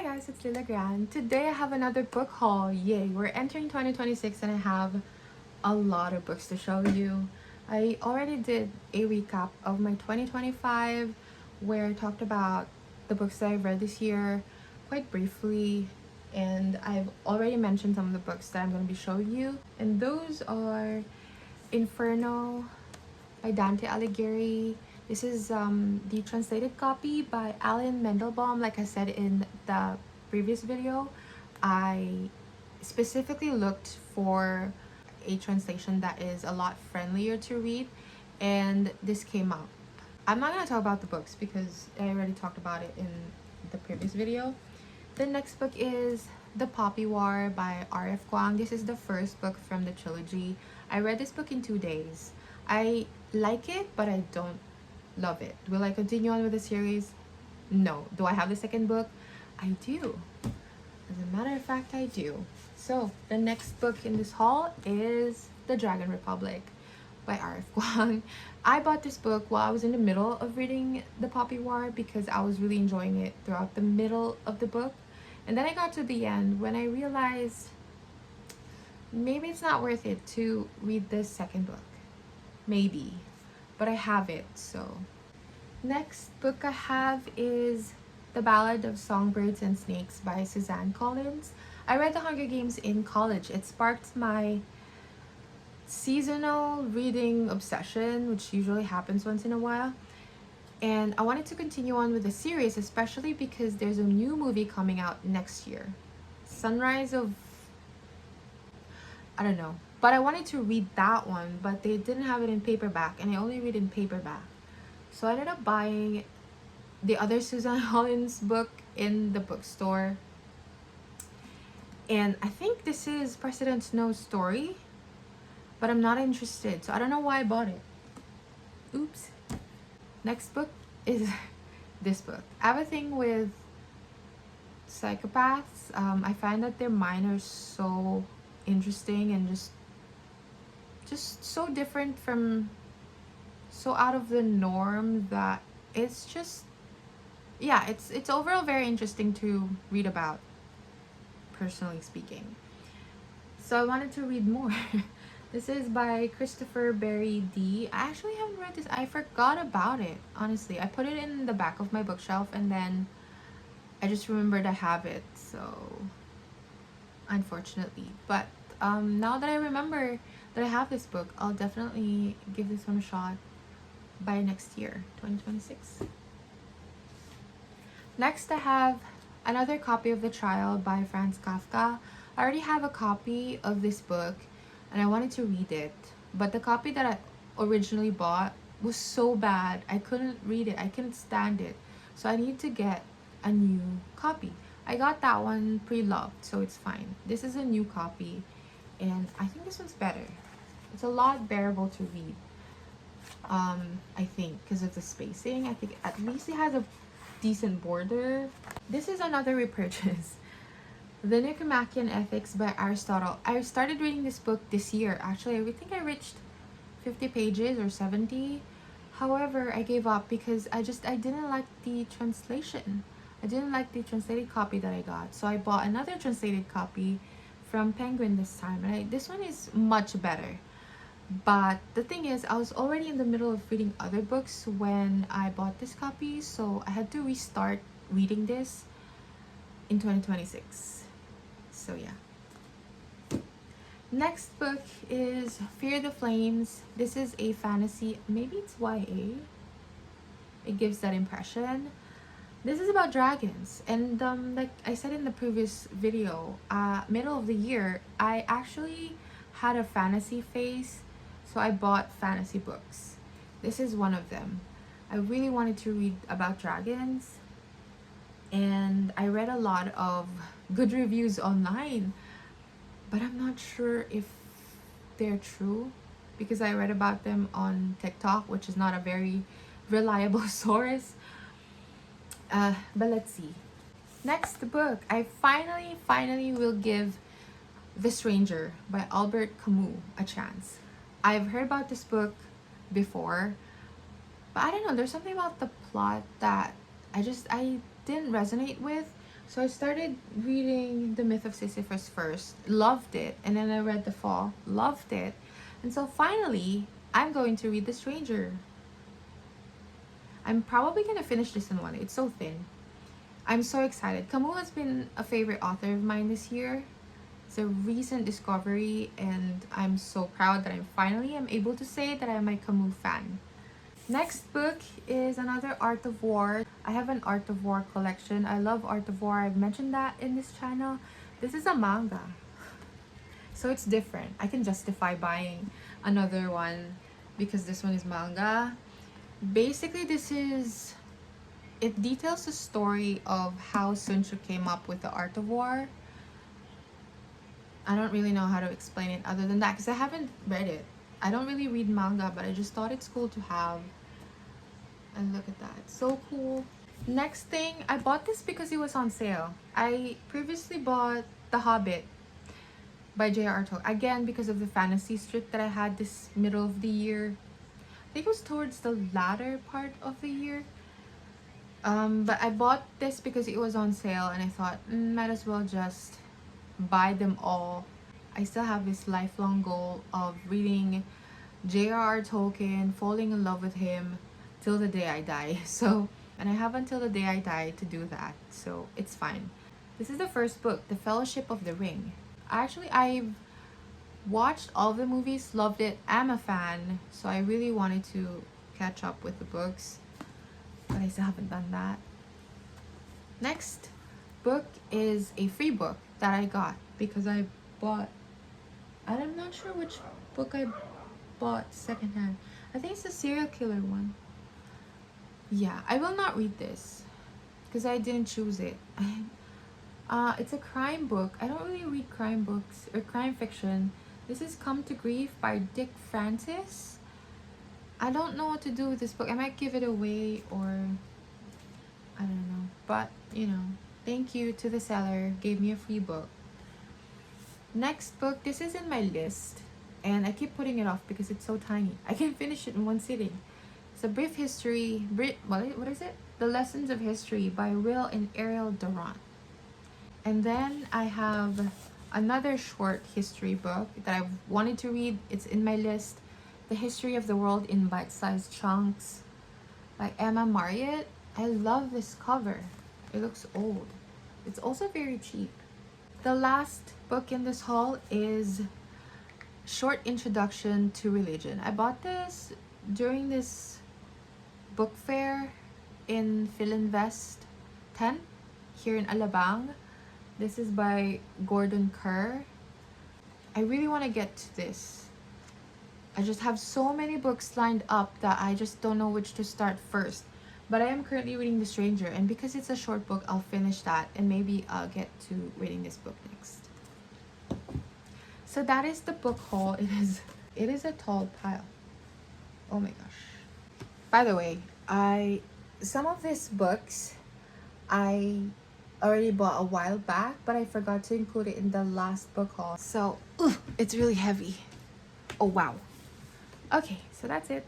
guys, it's Lila Gran. Today I have another book haul. Yay, we're entering 2026 and I have a lot of books to show you. I already did a recap of my 2025 where I talked about the books that I've read this year quite briefly, and I've already mentioned some of the books that I'm going to be showing you. And those are Inferno by Dante Alighieri. This is the translated copy by Alan Mendelbaum. Like I said in the previous video, I specifically looked for a translation that is a lot friendlier to read, and this came up. I'm not going to talk about the books because I already talked about it in the previous video. The next book is The Poppy War by R.F. Kuang. This is the first book from the trilogy. I read this book in 2 days. I like it, but I don't love it. Will I continue on with the series? No. Do I have the second book? I do. As a matter of fact, I do. So, the next book in this haul is The Dragon Republic by R.F. Kuang. I bought this book while I was in the middle of reading The Poppy War because I was really enjoying it throughout the middle of the book. And then I got to the end when I realized maybe it's not worth it to read this second book. Maybe. But I have it, so. Next book I have is The Ballad of Songbirds and Snakes by Suzanne Collins. I read The Hunger Games in college. It sparked my seasonal reading obsession, which usually happens once in a while. And I wanted to continue on with the series, especially because there's a new movie coming out next year. Sunrise of... I don't know. But I wanted to read that one, but they didn't have it in paperback, and I only read in paperback. So I ended up buying the other Suzanne Collins book in the bookstore. And I think this is President Snow's story, but I'm not interested, so I don't know why I bought it. Oops. Next book is this book. I have a thing with psychopaths. I find that their mind are so interesting and just so different from, so out of the norm that it's just, yeah, it's overall very interesting to read about, personally speaking. So I wanted to read more. This is by Christopher Berry D. I actually haven't read this. I forgot about it, honestly. I put it in the back of my bookshelf and then I just remembered I have it, so unfortunately. But now that I remember that I have this book, I'll definitely give this one a shot by next year, 2026. Next, I have another copy of The Trial by Franz Kafka. I already have a copy of this book and I wanted to read it, but the copy that I originally bought was so bad I couldn't read it. I couldn't stand it, so I need to get a new copy. I got that one pre-loved, so it's fine. This is a new copy and I think this one's better. It's a lot bearable to read, I think, because of the spacing. I think at least it has a decent border. This is another repurchase. The Nicomachean Ethics by Aristotle. I started reading this book this year. Actually, I think I reached 50 pages or 70. However, I gave up because I didn't like the translation. I didn't like the translated copy that I got. So I bought another translated copy from Penguin this time. And this one is much better. But the thing is, I was already in the middle of reading other books when I bought this copy. So I had to restart reading this in 2026. So yeah. Next book is Fear the Flames. This is a fantasy, maybe it's YA. It gives that impression. This is about dragons, and like I said in the previous video, middle of the year, I actually had a fantasy phase, so I bought fantasy books. This is one of them. I really wanted to read about dragons, and I read a lot of good reviews online, but I'm not sure if they're true because I read about them on TikTok, which is not a very reliable source. But let's see. Next book, I finally will give The Stranger by Albert Camus a chance. I've heard about this book before, but I don't know, there's something about the plot that I didn't resonate with. So I started reading The Myth of Sisyphus first, loved it, and then I read The Fall, loved it. And so finally, I'm going to read The Stranger. I'm probably gonna finish this in one. It's so thin. I'm so excited. Camus has been a favorite author of mine this year. It's a recent discovery, and I'm so proud that I finally am able to say that I'm a Camus fan. Next book is another Art of War. I have an Art of War collection. I love Art of War. I've mentioned that in this channel. This is a manga, so it's different. I can justify buying another one because this one is manga. Basically, it details the story of how Sun Tzu came up with the Art of War. I don't really know how to explain it other than that because I haven't read it. I don't really read manga, but I just thought it's cool to have. And look at that, it's so cool. Next thing, I bought this because it was on sale. I previously bought The Hobbit by J.R.R. Tolkien, again because of the fantasy strip that I had this middle of the year. I think it was towards the latter part of the year. But I bought this because it was on sale, and I thought, might as well just buy them all. I still have this lifelong goal of reading J.R.R. Tolkien, falling in love with him till the day I die. So, and I have until the day I die to do that, so it's fine. This is the first book, The Fellowship of the Ring. I've watched all the movies, loved it, I'm a fan, so I really wanted to catch up with the books, but I still haven't done that. Next book is a free book that I got because I bought, I'm not sure which book I bought secondhand. I think it's the serial killer one. Yeah, I will not read this because I didn't choose it. It's a crime book. I don't really read crime books or crime fiction. This is Come to Grief by Dick Francis. I don't know what to do with this book. I might give it away, or I don't know. But, you know, thank you to the seller. Gave me a free book. Next book, this is in my list, and I keep putting it off because it's so tiny. I can finish it in one sitting. It's a brief history, what is it? The Lessons of History by Will and Ariel Durant. And then I have another short history book that I've wanted to read. It's in my list, The History of the World in Bite-Sized Chunks by Emma Marriott. I love this cover. It looks old. It's also very cheap. The last book in this haul is Short Introduction to Religion. I bought this during this book fair in Philinvest 10 here in Alabang. This is by Gordon Kerr. I really want to get to this. I just have so many books lined up that I just don't know which to start first. But I am currently reading The Stranger, and because it's a short book, I'll finish that and maybe I'll get to reading this book next. So that is the book haul. It is a tall pile. Oh my gosh. By the way, some of these books I already bought a while back, but I forgot to include it in the last book haul. So, it's really heavy. Oh wow. Okay, so that's it.